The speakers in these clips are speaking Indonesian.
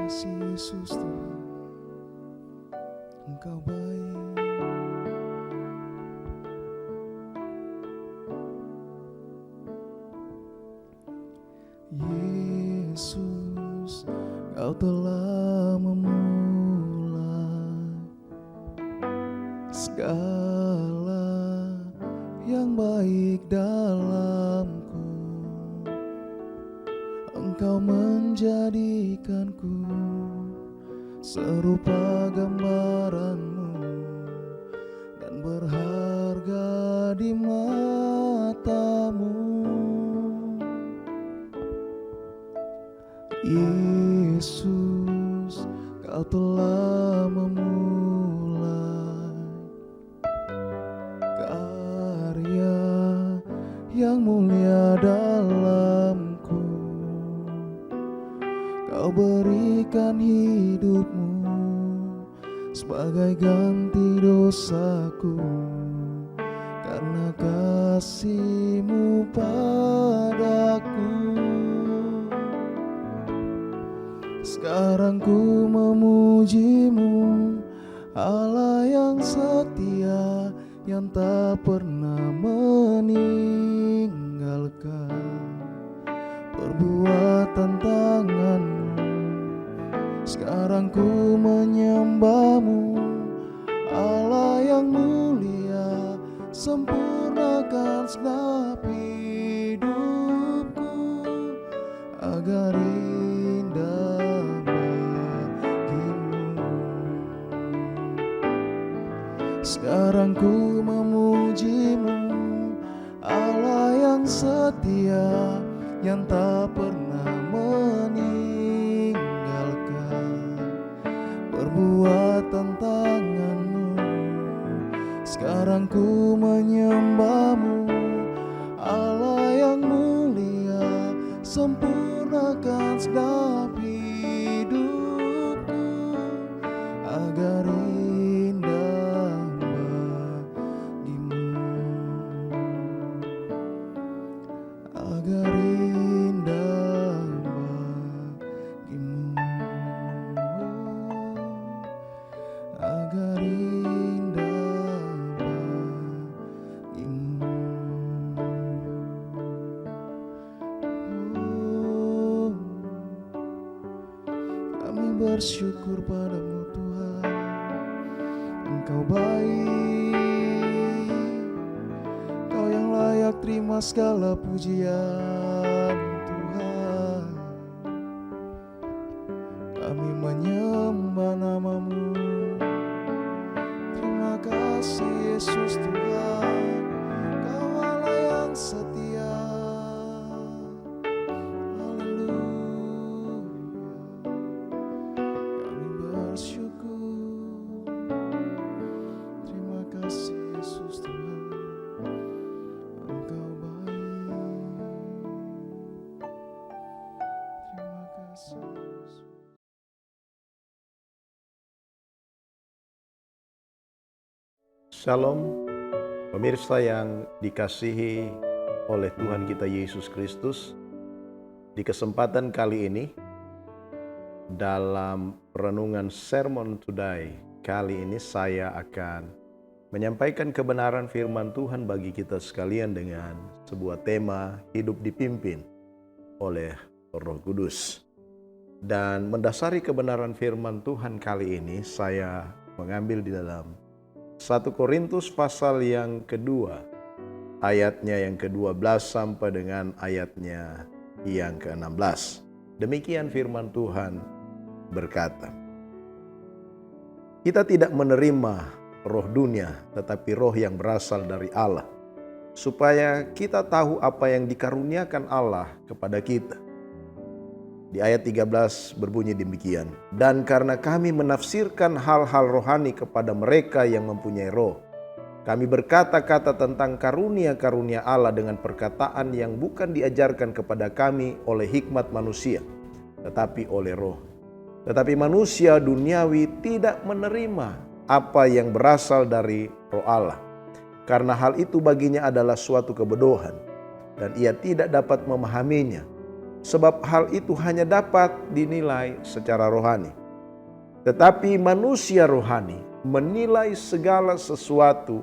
kasih Yesus Tuhan, Engkau baik. Yesus, Kau telah memulai segala yang baik dalamku. Engkau menjadikanku serupa gambaran-Mu dan berharga di mata-Mu. Yesus, Kau telah memulai karya yang mulia dalamku. Kau berikan hidup-Mu sebagai ganti dosaku, karena kasih-Mu padaku. Sekarang ku memuji-Mu, Allah yang setia, yang tak pernah meninggalkan perbuatan tangan-Mu. Sekarang ku menyembah-Mu, Allah yang mulia, sempurnakan segenap hidupku agar indah bagi-Mu. Sekarang ku memuji-Mu, Allah yang setia, yang tak pernah meninggalkan perbuatan tangan-Mu. Sekarang ku menyembah-Mu, Allah yang mulia, sempurnakan segenap hidupku agar indah bagi-Mu, agar indah bagi-Mu, agar indah bagi-Mu. Kami bersyukur padamu Tuhan, Engkau baik, Kau yang layak terima segala pujian Tuhan. Kami menyembah nama-Mu. Terima kasih Yesus Tuhan, Kau Allah yang setia. Haleluya, kami bersyukur. Terima kasih Yesus Tuhan, Engkau baik. Terima kasih Yesus. Shalom, pemirsa yang dikasihi oleh Tuhan kita Yesus Kristus. Di kesempatan kali ini, dalam renungan Sermon Today kali ini, saya akan menyampaikan kebenaran firman Tuhan bagi kita sekalian dengan sebuah tema hidup dipimpin oleh Roh Kudus. Dan mendasari kebenaran firman Tuhan kali ini, saya mengambil di dalam 1 Korintus pasal yang kedua, ayatnya yang ke-12 sampai dengan ayatnya yang ke-16. Demikian firman Tuhan berkata, kita tidak menerima roh dunia, tetapi roh yang berasal dari Allah, supaya kita tahu apa yang dikaruniakan Allah kepada kita. Di ayat 13 berbunyi demikian, dan karena kami menafsirkan hal-hal rohani kepada mereka yang mempunyai roh, kami berkata-kata tentang karunia-karunia Allah dengan perkataan yang bukan diajarkan kepada kami oleh hikmat manusia, tetapi oleh roh. Tetapi manusia duniawi tidak menerima apa yang berasal dari roh Allah, karena hal itu baginya adalah suatu kebodohan, dan ia tidak dapat memahaminya, sebab hal itu hanya dapat dinilai secara rohani. Tetapi manusia rohani menilai segala sesuatu,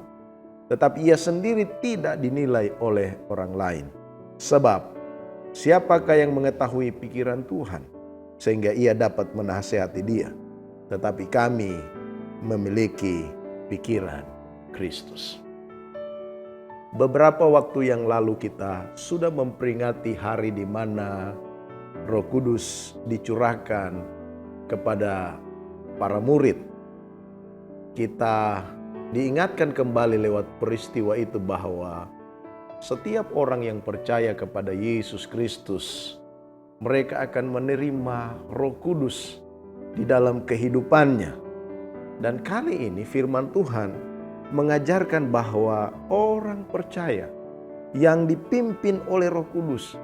tetapi ia sendiri tidak dinilai oleh orang lain. Sebab siapakah yang mengetahui pikiran Tuhan sehingga ia dapat menasehati dia? Tetapi kami memiliki pikiran Kristus. Beberapa waktu yang lalu kita sudah memperingati hari di mana Roh Kudus dicurahkan kepada para murid. Kita diingatkan kembali lewat peristiwa itu bahwa setiap orang yang percaya kepada Yesus Kristus, mereka akan menerima Roh Kudus di dalam kehidupannya. Dan kali ini firman Tuhan mengajarkan bahwa orang percaya yang dipimpin oleh Roh Kudus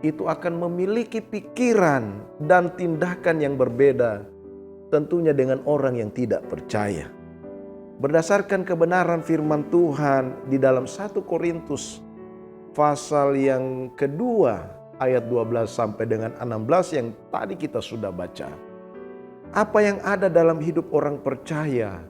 itu akan memiliki pikiran dan tindakan yang berbeda tentunya dengan orang yang tidak percaya. Berdasarkan kebenaran firman Tuhan di dalam 1 Korintus pasal yang kedua ayat 12 sampai dengan 16 yang tadi kita sudah baca. Apa yang ada dalam hidup orang percaya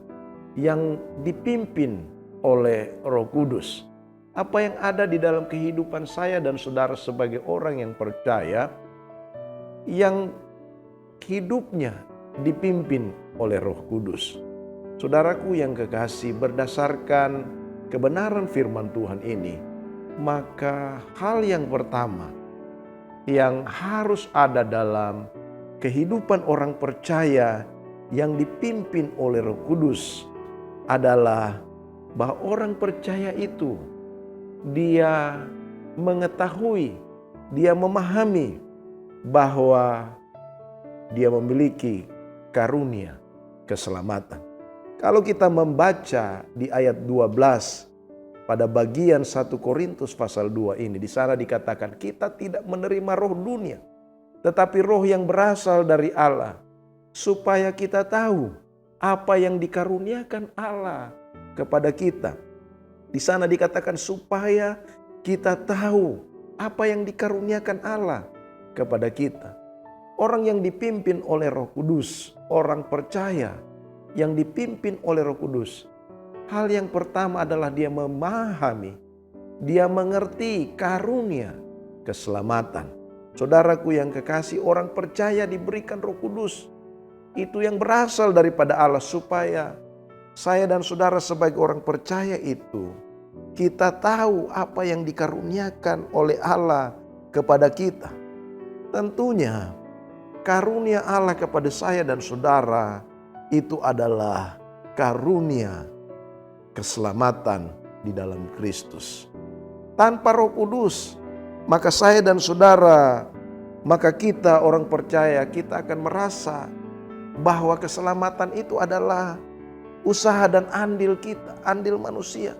yang dipimpin oleh Roh Kudus, apa yang ada di dalam kehidupan saya dan saudara sebagai orang yang percaya, yang hidupnya dipimpin oleh Roh Kudus. Saudaraku yang kekasih, berdasarkan kebenaran firman Tuhan ini, maka hal yang pertama yang harus ada dalam kehidupan orang percaya yang dipimpin oleh Roh Kudus adalah bahwa orang percaya itu dia mengetahui, dia memahami bahwa dia memiliki karunia keselamatan. Kalau kita membaca di ayat 12 pada bagian 1 Korintus pasal 2 ini, di sana dikatakan kita tidak menerima roh dunia, tetapi roh yang berasal dari Allah, supaya kita tahu apa yang dikaruniakan Allah kepada kita. Di sana dikatakan supaya kita tahu apa yang dikaruniakan Allah kepada kita. Orang yang dipimpin oleh Roh Kudus, orang percaya yang dipimpin oleh Roh Kudus, hal yang pertama adalah dia memahami, dia mengerti karunia keselamatan. Saudaraku yang kekasih, orang percaya diberikan Roh Kudus itu yang berasal daripada Allah, supaya saya dan saudara sebagai orang percaya itu kita tahu apa yang dikaruniakan oleh Allah kepada kita. Tentunya karunia Allah kepada saya dan saudara itu adalah karunia keselamatan di dalam Kristus. Tanpa Roh Kudus, maka saya dan saudara, maka kita orang percaya, kita akan merasa bahwa keselamatan itu adalah usaha dan andil kita, andil manusia.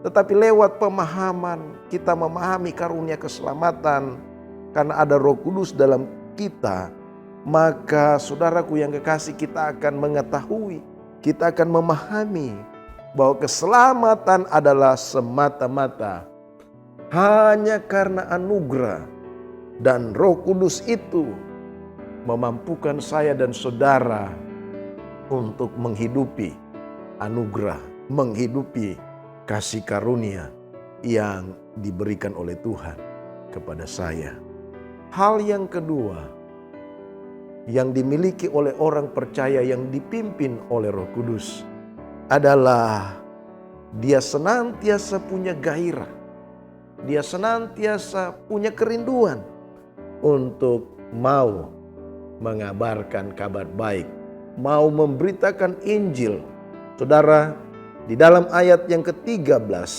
Tetapi lewat pemahaman, kita memahami karunia keselamatan karena ada Roh Kudus dalam kita, maka saudaraku yang kekasih, kita akan mengetahui, kita akan memahami bahwa keselamatan adalah semata-mata hanya karena anugerah, dan Roh Kudus itu memampukan saya dan saudara untuk menghidupi anugerah, menghidupi kasih karunia yang diberikan oleh Tuhan kepada saya. Hal yang kedua yang dimiliki oleh orang percaya yang dipimpin oleh Roh Kudus adalah dia senantiasa punya gairah, dia senantiasa punya kerinduan untuk mau mengabarkan kabar baik, mau memberitakan Injil. Saudara, di dalam ayat yang ke-13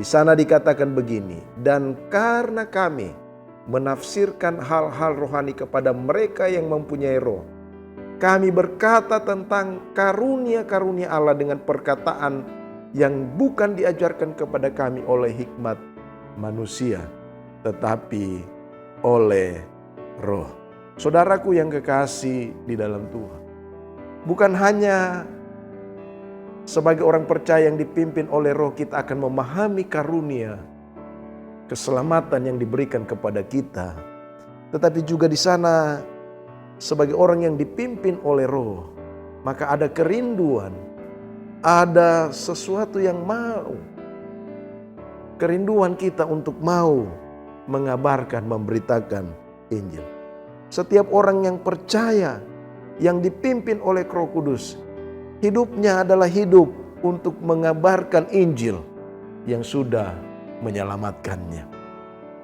di sana dikatakan begini, dan karena kami menafsirkan hal-hal rohani kepada mereka yang mempunyai roh, kami berkata tentang karunia-karunia Allah dengan perkataan yang bukan diajarkan kepada kami oleh hikmat manusia, tetapi oleh Roh. Saudaraku yang kekasih di dalam Tuhan, bukan hanya sebagai orang percaya yang dipimpin oleh Roh kita akan memahami karunia keselamatan yang diberikan kepada kita, tetapi juga di sana sebagai orang yang dipimpin oleh Roh, maka ada kerinduan, ada sesuatu yang mau. Kerinduan kita untuk mau mengabarkan, memberitakan Injil. Setiap orang yang percaya, yang dipimpin oleh Roh Kudus, hidupnya adalah hidup untuk mengabarkan Injil yang sudah menyelamatkannya.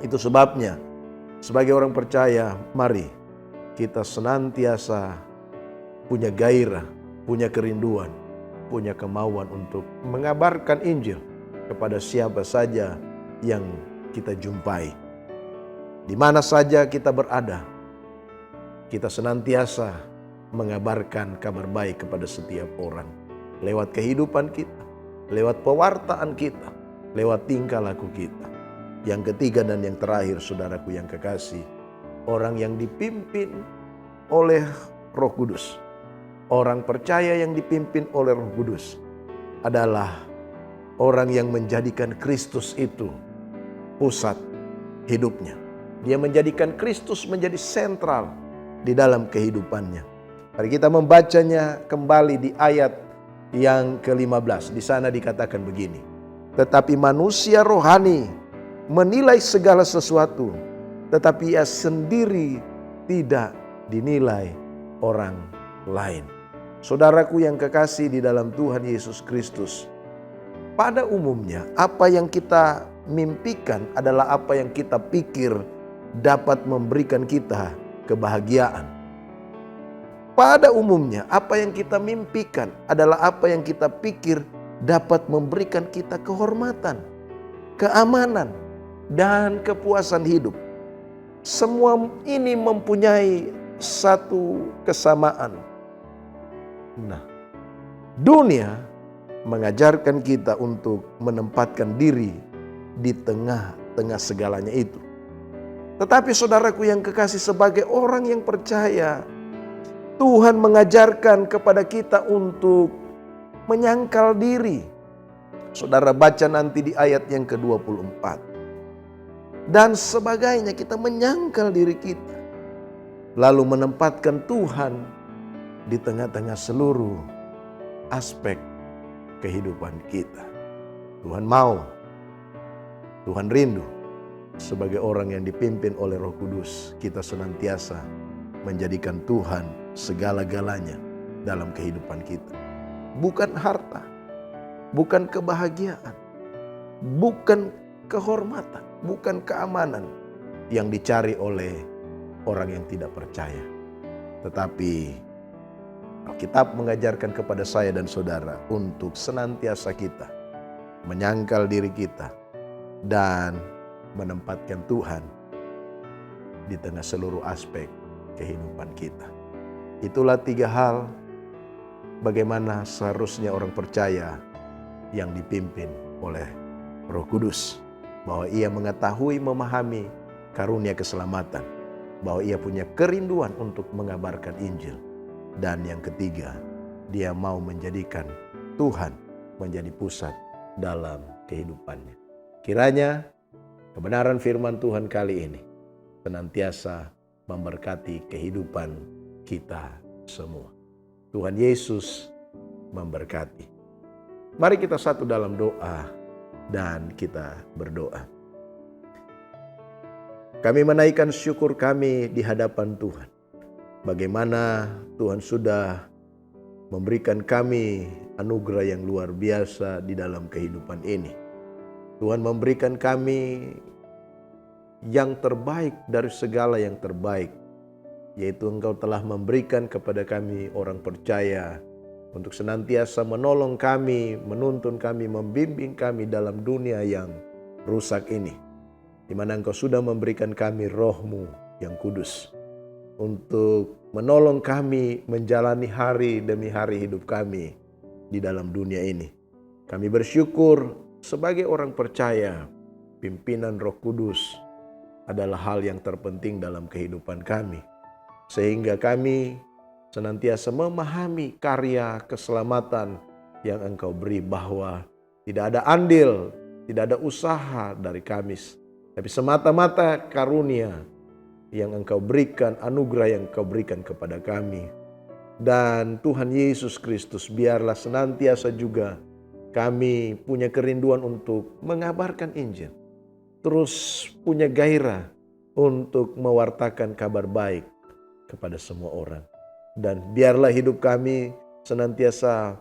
Itu sebabnya sebagai orang percaya, mari kita senantiasa punya gairah, punya kerinduan, punya kemauan untuk mengabarkan Injil kepada siapa saja yang kita jumpai. Di mana saja kita berada, kita senantiasa mengabarkan kabar baik kepada setiap orang. Lewat kehidupan kita, lewat pewartaan kita, lewat tingkah laku kita. Yang ketiga dan yang terakhir, saudaraku yang kekasih, orang yang dipimpin oleh Roh Kudus. Orang percaya yang dipimpin oleh Roh Kudus adalah orang yang menjadikan Kristus itu pusat hidupnya. Dia menjadikan Kristus menjadi sentral di dalam kehidupannya. Mari kita membacanya kembali di ayat yang ke-15. Di sana dikatakan begini. Tetapi manusia rohani menilai segala sesuatu, tetapi ia sendiri tidak dinilai orang lain. Saudaraku yang kekasih di dalam Tuhan Yesus Kristus, pada umumnya apa yang kita mimpikan adalah apa yang kita pikir dapat memberikan kita kebahagiaan. Pada umumnya apa yang kita mimpikan adalah apa yang kita pikir dapat memberikan kita kehormatan, keamanan, dan kepuasan hidup. Semua ini mempunyai satu kesamaan. Nah, dunia mengajarkan kita untuk menempatkan diri di tengah-tengah segalanya itu. Tetapi saudaraku yang kekasih, sebagai orang yang percaya, Tuhan mengajarkan kepada kita untuk menyangkal diri. Saudara baca nanti di ayat yang ke-24. Dan sebagainya, kita menyangkal diri kita. Lalu menempatkan Tuhan di tengah-tengah seluruh aspek kehidupan kita. Tuhan mau, Tuhan rindu sebagai orang yang dipimpin oleh Roh Kudus, kita senantiasa menjadikan Tuhan segala-galanya dalam kehidupan kita. Bukan harta, bukan kebahagiaan, bukan kehormatan, bukan keamanan yang dicari oleh orang yang tidak percaya. Tetapi Alkitab mengajarkan kepada saya dan saudara untuk senantiasa kita menyangkal diri kita dan menempatkan Tuhan di tengah seluruh aspek kehidupan kita. Itulah 3 hal bagaimana seharusnya orang percaya yang dipimpin oleh Roh Kudus. Bahwa ia mengetahui, memahami karunia keselamatan. Bahwa ia punya kerinduan untuk mengabarkan Injil. Dan yang ketiga, dia mau menjadikan Tuhan menjadi pusat dalam kehidupannya. Kiranya kebenaran firman Tuhan kali ini senantiasa memberkati kehidupan kita semua. Tuhan Yesus memberkati. Mari kita satu dalam doa dan kita berdoa. Kami menaikkan syukur kami di hadapan Tuhan. Bagaimana Tuhan sudah memberikan kami anugerah yang luar biasa di dalam kehidupan ini. Tuhan memberikan kami yang terbaik dari segala yang terbaik, yaitu Engkau telah memberikan kepada kami orang percaya untuk senantiasa menolong kami, menuntun kami, membimbing kami dalam dunia yang rusak ini, di mana Engkau sudah memberikan kami Roh-Mu yang kudus untuk menolong kami menjalani hari demi hari hidup kami di dalam dunia ini. Kami bersyukur sebagai orang percaya, pimpinan Roh Kudus adalah hal yang terpenting dalam kehidupan kami. Sehingga kami senantiasa memahami karya keselamatan yang Engkau beri, bahwa tidak ada andil, tidak ada usaha dari kami, tapi semata-mata karunia yang Engkau berikan, anugerah yang Engkau berikan kepada kami. Dan Tuhan Yesus Kristus, biarlah senantiasa juga kami punya kerinduan untuk mengabarkan Injil. Terus punya gairah untuk mewartakan kabar baik kepada semua orang. Dan biarlah hidup kami senantiasa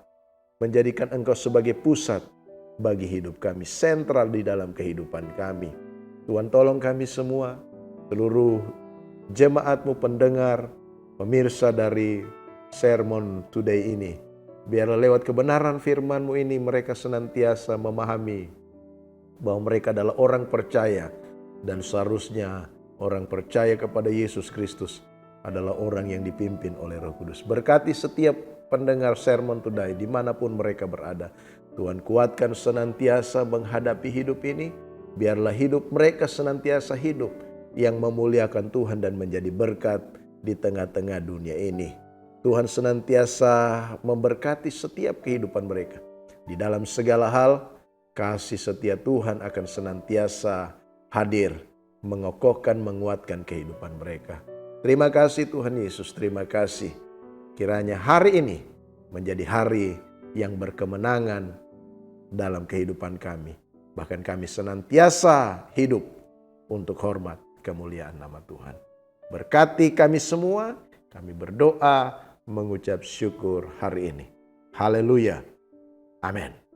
menjadikan Engkau sebagai pusat bagi hidup kami, sentral di dalam kehidupan kami. Tuhan, tolong kami semua, seluruh jemaat-Mu, pendengar, pemirsa dari Sermon Today ini. Biarlah lewat kebenaran firman-Mu ini mereka senantiasa memahami bahwa mereka adalah orang percaya. Dan seharusnya orang percaya kepada Yesus Kristus adalah orang yang dipimpin oleh Roh Kudus. Berkati setiap pendengar Sermon Today dimanapun mereka berada. Tuhan, kuatkan senantiasa menghadapi hidup ini. Biarlah hidup mereka senantiasa hidup yang memuliakan Tuhan dan menjadi berkat di tengah-tengah dunia ini. Tuhan senantiasa memberkati setiap kehidupan mereka. Di dalam segala hal, kasih setia Tuhan akan senantiasa hadir, mengokohkan, menguatkan kehidupan mereka. Terima kasih Tuhan Yesus, terima kasih. Kiranya hari ini menjadi hari yang berkemenangan dalam kehidupan kami. Bahkan kami senantiasa hidup untuk hormat kemuliaan nama Tuhan. Berkati kami semua, kami berdoa mengucap syukur hari ini. Haleluya. Amin.